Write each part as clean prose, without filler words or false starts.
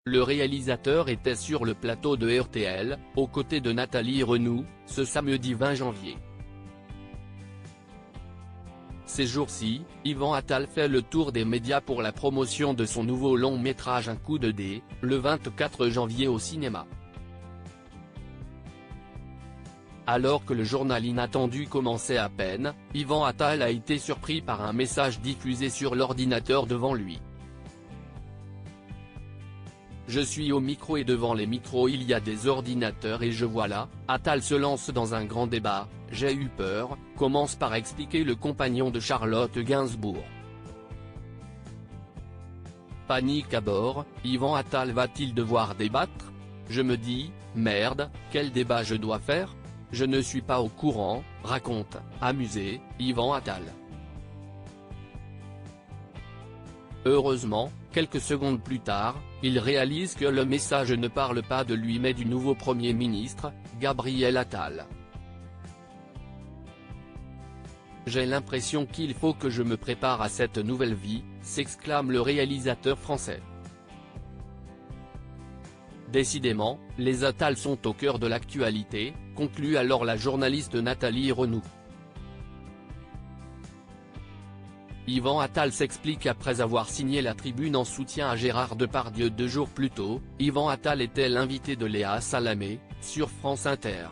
Le réalisateur était sur le plateau de RTL, aux côtés de Nathalie Renou, ce samedi 20 janvier. Ces jours-ci, Yvan Attal fait le tour des médias pour la promotion de son nouveau long-métrage Un coup de dé, le 24 janvier au cinéma. Alors que le journal inattendu commençait à peine, Yvan Attal a été surpris par un message diffusé sur l'ordinateur devant lui. Je suis au micro et devant les micros il y a des ordinateurs et je vois là, Attal se lance dans un grand débat, j'ai eu peur, commence par expliquer le compagnon de Charlotte Gainsbourg. Panique à bord, Yvan Attal va-t-il devoir débattre? Je me dis, merde, quel débat je dois faire? Je ne suis pas au courant, raconte, amusé, Yvan Attal. Heureusement, quelques secondes plus tard, il réalise que le message ne parle pas de lui mais du nouveau Premier ministre, Gabriel Attal. J'ai l'impression qu'il faut que je me prépare à cette nouvelle vie, s'exclame le réalisateur français. Décidément, les Attal sont au cœur de l'actualité, conclut alors la journaliste Nathalie Renou. Yvan Attal s'explique après avoir signé la tribune en soutien à Gérard Depardieu 2 jours plus tôt. Yvan Attal était l'invité de Léa Salamé, sur France Inter.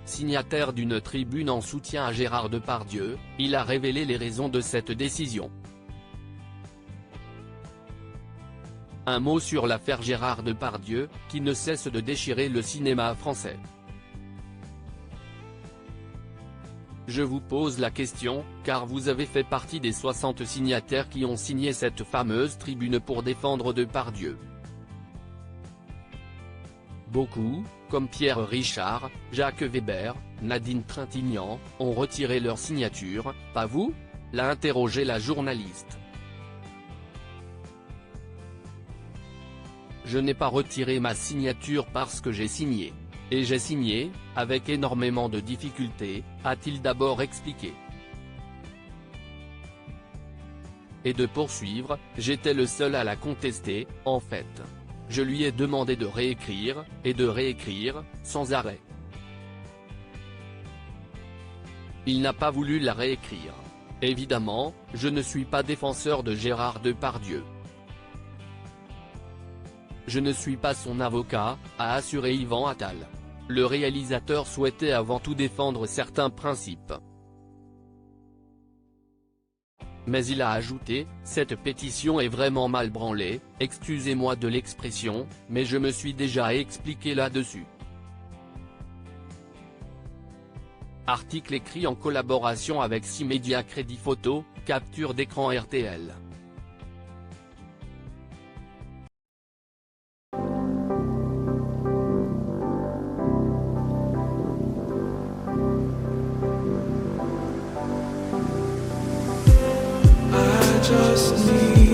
Signataire d'une tribune en soutien à Gérard Depardieu, il a révélé les raisons de cette décision. Un mot sur l'affaire Gérard Depardieu, qui ne cesse de déchirer le cinéma français. Je vous pose la question, car vous avez fait partie des 60 signataires qui ont signé cette fameuse tribune pour défendre Depardieu. Beaucoup, comme Pierre Richard, Jacques Weber, Nadine Trintignant, ont retiré leur signature, pas vous? L'a interrogé la journaliste. Je n'ai pas retiré ma signature parce que j'ai signé. Et j'ai signé, avec énormément de difficultés, a-t-il d'abord expliqué. Et de poursuivre, j'étais le seul à la contester, en fait. Je lui ai demandé de réécrire, et de réécrire, sans arrêt. Il n'a pas voulu la réécrire. Évidemment, je ne suis pas défenseur de Gérard Depardieu. Je ne suis pas son avocat, a assuré Yvan Attal. Le réalisateur souhaitait avant tout défendre certains principes. Mais il a ajouté, cette pétition est vraiment mal branlée, excusez-moi de l'expression, mais je me suis déjà expliqué là-dessus. Article écrit en collaboration avec 6 médias Crédit Photo, capture d'écran RTL. Just need